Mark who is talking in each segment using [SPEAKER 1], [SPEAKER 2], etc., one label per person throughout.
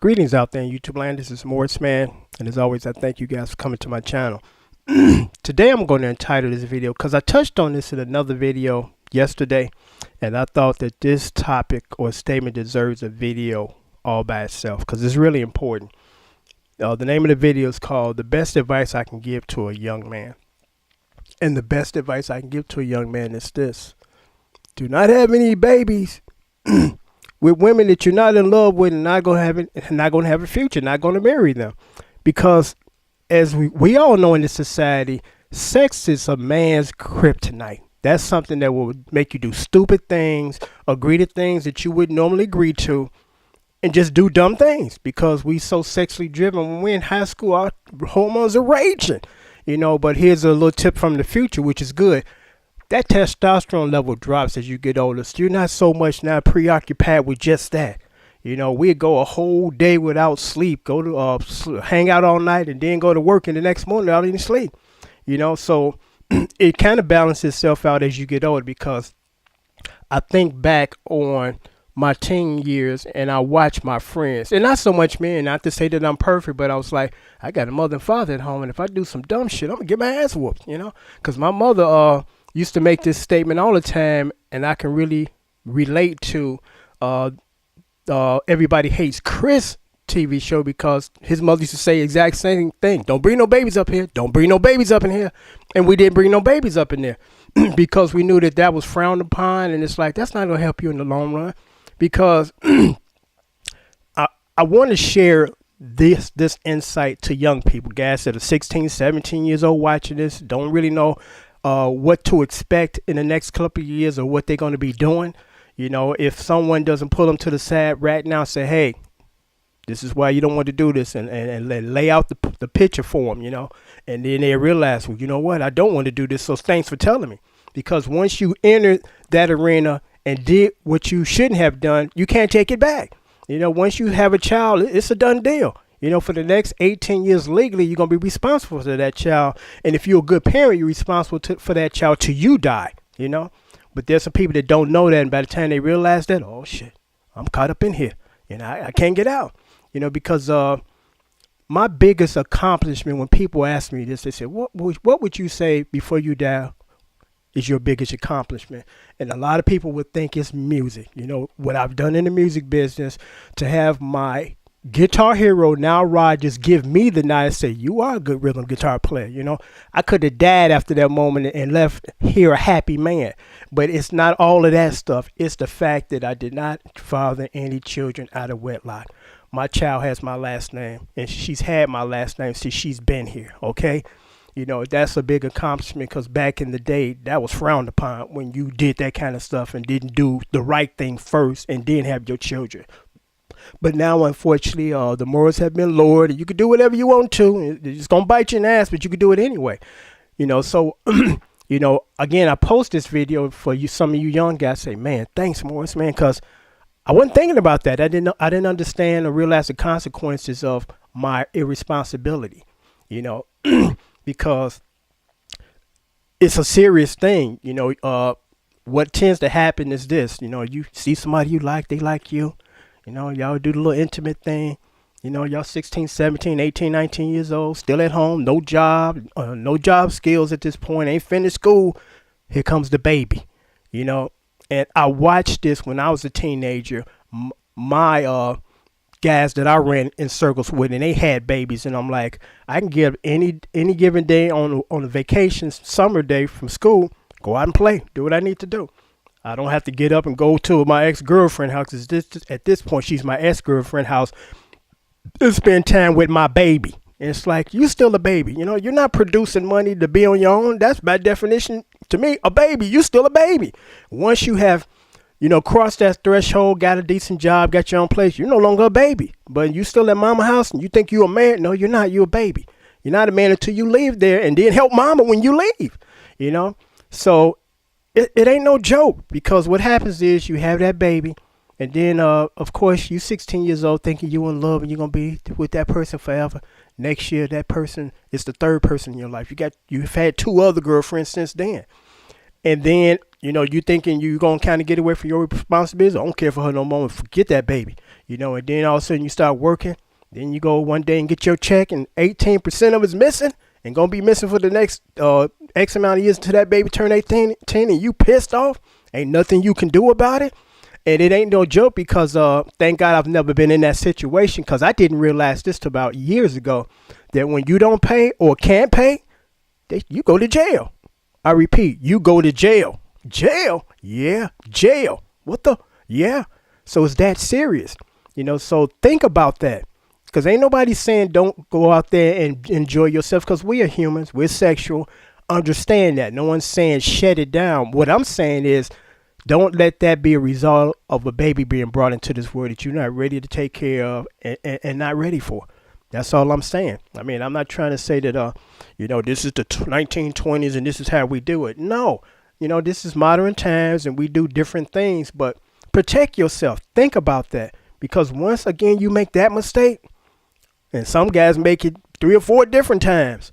[SPEAKER 1] Greetings out there in YouTube land. This is Morris Man, and as always, I thank you guys for coming to my channel. Today, I'm going to entitle this video because I touched on this in another video yesterday, and I thought that this topic or statement deserves a video all by itself because it's really important. The name of the video is called "The Best Advice I Can Give to a Young Man," and the best advice I can give to a young man is this: do not have any babies with women that you're not in love with and not going to have a future, not going to marry them. Because as we all know in this society, sex is a man's kryptonite. That's something that will make you do stupid things, agree to things that you wouldn't normally agree to, and just do dumb things because we so sexually driven. When we're in high school, our hormones are raging, but here's a little tip from the future, which is good. That testosterone level drops as you get older. So you're not so much now preoccupied with just that. We'd go a whole day without sleep, go to hang out all night, and then go to work, and the next morning without any sleep. So it kind of balances itself out as you get older, because I think back on my teen years and I watch my friends, and not so much men, not to say that I'm perfect, but I was like, I got a mother and father at home, and if I do some dumb shit, I'm gonna get my ass whooped, because my mother used to make this statement all the time, and I can really relate to Everybody Hates Chris TV show, because his mother used to say the exact same thing. Don't bring no babies up here. Don't bring no babies up in here. And we didn't bring no babies up in there because we knew that that was frowned upon, and it's like, that's not going to help you in the long run. Because I want to share this insight to young people, guys that are 16, 17 years old watching this, don't really know what to expect in the next couple of years or what they're going to be doing. If someone doesn't pull them to the side right now, say, hey, this is why you don't want to do this, and lay out the picture for them, and then they realize, well, you know what, I don't want to do this, so thanks for telling me. Because once you enter that arena and did what you shouldn't have done, you can't take it back. Once you have a child, it's a done deal. For the next 18 years legally, you're going to be responsible for that child. And if you're a good parent, you're responsible for that child till you die, But there's some people that don't know that. And by the time they realize that, oh, shit, I'm caught up in here. I can't get out, because my biggest accomplishment, when people ask me this, they say, what would you say before you die is your biggest accomplishment? And a lot of people would think it's music. What I've done in the music business, to have my guitar hero Nile Rodgers give me the nod and say, you are a good rhythm guitar player. I could have died after that moment and left here a happy man. But it's not all of that stuff. It's the fact that I did not father any children out of wedlock. My child has my last name, and she's had my last name since she's been here. Okay. That's a big accomplishment, because back in the day, that was frowned upon when you did that kind of stuff and didn't do the right thing first and then have your children. But now, unfortunately, the morals have been lowered, and you can do whatever you want to. It's going to bite you in the ass, but you can do it anyway. So, again, I post this video for you. Some of you young guys say, man, thanks, Morris, man, because I wasn't thinking about that. I didn't understand or realize the consequences of my irresponsibility, because it's a serious thing. What tends to happen is this, you see somebody you like, they like you. Y'all do the little intimate thing. Y'all 16, 17, 18, 19 years old, still at home, no job skills at this point, ain't finished school. Here comes the baby, And I watched this when I was a teenager. My guys that I ran in circles with, and they had babies, and I'm like, I can give any given day on a vacation, summer day from school, go out and play, do what I need to do. I don't have to get up and go to my ex-girlfriend house. At this point, she's my ex-girlfriend house, and spend time with my baby. And it's like, you still a baby. You're not producing money to be on your own. That's by definition, to me, a baby. You still a baby. Once you have, crossed that threshold, got a decent job, got your own place, you're no longer a baby. But you still at mama house and you think you're a man. No, you're not. You're a baby. You're not a man until you leave there and then help mama when you leave, So it ain't no joke, because what happens is you have that baby, and then, of course, you 16 years old thinking you in love and you're going to be with that person forever. Next year, that person is the third person in your life. You've had two other girlfriends since then. And then You thinking you gonna kind of get away from your responsibilities. I don't care for her no more. Forget that baby. And then all of a sudden you start working. Then you go one day and get your check, and 18% of it's missing, and gonna be missing for the next X amount of years until that baby turn 18, and you pissed off. Ain't nothing you can do about it. And it ain't no joke because thank God I've never been in that situation, because I didn't realize this till about years ago, that when you don't pay or can't pay, you go to jail. I repeat, you go to jail. Jail? Yeah, jail. What the? Yeah. So it's that serious. So think about that. Because ain't nobody saying don't go out there and enjoy yourself, because we are humans. We're sexual. Understand that. No one's saying shut it down. What I'm saying is don't let that be a result of a baby being brought into this world that you're not ready to take care of and not ready for. That's all I'm saying. I mean, I'm not trying to say that, this is the 1920s and this is how we do it. No, this is modern times and we do different things, but protect yourself. Think about that, because once again, you make that mistake, and some guys make it 3 or 4 different times,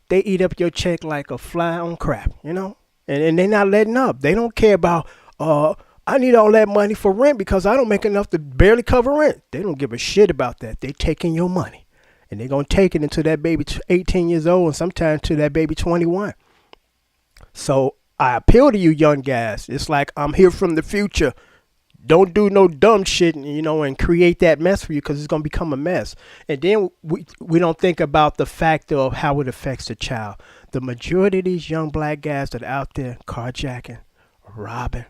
[SPEAKER 1] they eat up your check like a fly on crap, and they're not letting up. They don't care about, I need all that money for rent because I don't make enough to barely cover rent. They don't give a shit about that. They taking your money, and they're going to take it until that baby 18 years old, and sometimes till that baby 21. So I appeal to you young guys. It's like I'm here from the future. Don't do no dumb shit, and create that mess for you, because it's going to become a mess. And then we don't think about the factor of how it affects the child. The majority of these young black guys that are out there carjacking, robbing,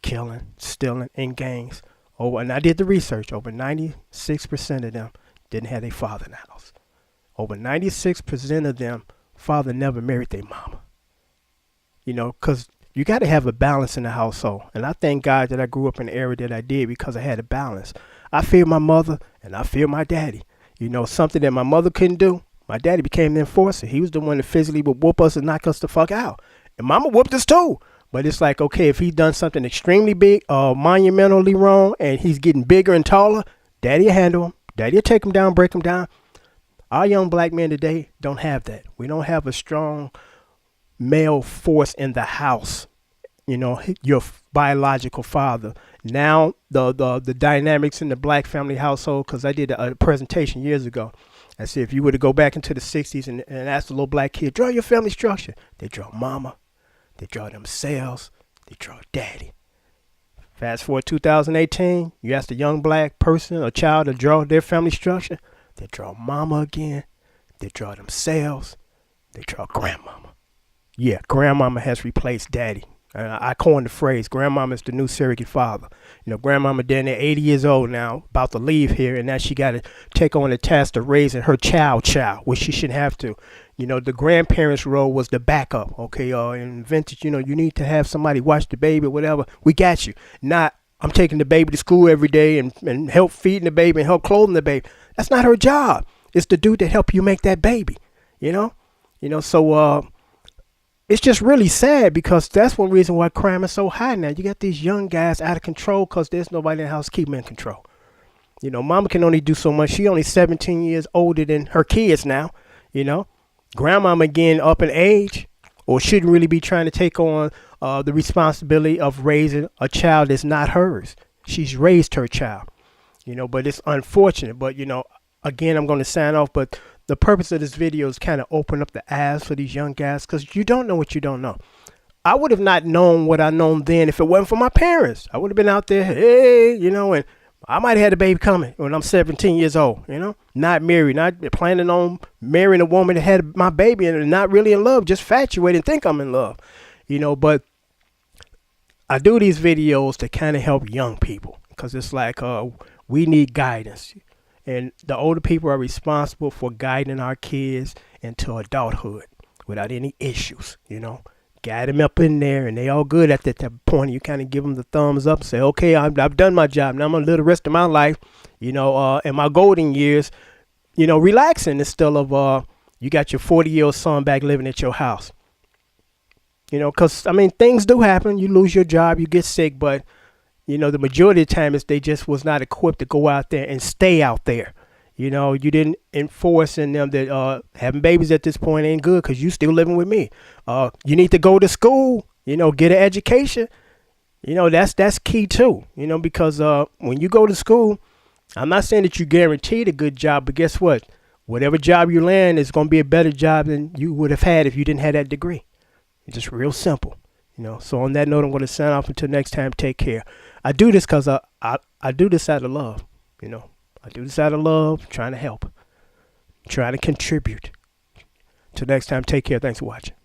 [SPEAKER 1] killing, stealing in gangs. And I did the research. Over 96% of them didn't have their father in the house. Over 96% of them, father never married their mama. Because you got to have a balance in the household. And I thank God that I grew up in the area that I did, because I had a balance. I feared my mother and I feared my daddy. Something that my mother couldn't do. My daddy became the enforcer. He was the one that physically would whoop us and knock us the fuck out. And mama whooped us too. But it's like, okay, if he's done something extremely big, monumentally wrong, and he's getting bigger and taller, daddy will handle him. Daddy will take him down, break him down. Our young black men today don't have that. We don't have a strong male force in the house, your biological father. Now the dynamics in the black family household, because I did a presentation years ago. I said, if you were to go back into the 60s and ask the little black kid, draw your family structure, they draw mama, they draw themselves, they draw daddy. Fast forward 2018, you ask a young black person or child to draw their family structure, they draw mama again, they draw themselves, they draw grandmama. Yeah, grandmama has replaced daddy. I coined the phrase, grandmama is the new surrogate father. Grandmama down there 80 years old now, about to leave here, and now she got to take on the task of raising her child, which she shouldn't have to. The grandparents' role was the backup, okay? In vintage, you need to have somebody watch the baby or whatever. We got you. Not, I'm taking the baby to school every day and help feeding the baby and help clothing the baby. That's not her job. It's the dude that help you make that baby, So, it's just really sad, because that's one reason why crime is so high now. You got these young guys out of control because there's nobody in the house keeping in control. Mama can only do so much. She only 17 years older than her kids now, Grandmama getting up in age, or shouldn't really be trying to take on the responsibility of raising a child that's not hers. She's raised her child, but it's unfortunate. But, again, I'm going to sign off, but the purpose of this video is kind of open up the eyes for these young guys, because you don't know what you don't know. I would have not known what I known then if it wasn't for my parents. I would have been out there, hey, and I might have had a baby coming when I'm 17 years old, not married, not planning on marrying a woman that had my baby and not really in love, just infatuated and think I'm in love, but I do these videos to kind of help young people, because it's like we need guidance. And the older people are responsible for guiding our kids into adulthood without any issues, Guide them up in there, and they all good at that point. You kind of give them the thumbs up, say, okay, I've done my job. Now I'm going to live the rest of my life, in my golden years, relaxing instead of you got your 40-year-old son back living at your house. Because, things do happen. You lose your job, you get sick, but the majority of the time is they just was not equipped to go out there and stay out there. You didn't enforce in them that having babies at this point ain't good because you still living with me. You need to go to school. Get an education. That's key too. Because when you go to school, I'm not saying that you guaranteed a good job, but guess what? Whatever job you land is going to be a better job than you would have had if you didn't have that degree. It's just real simple. So on that note, I'm going to sign off until next time. Take care. I do this because I do this out of love. I do this out of love, trying to help, trying to contribute. Till next time, take care. Thanks for watching.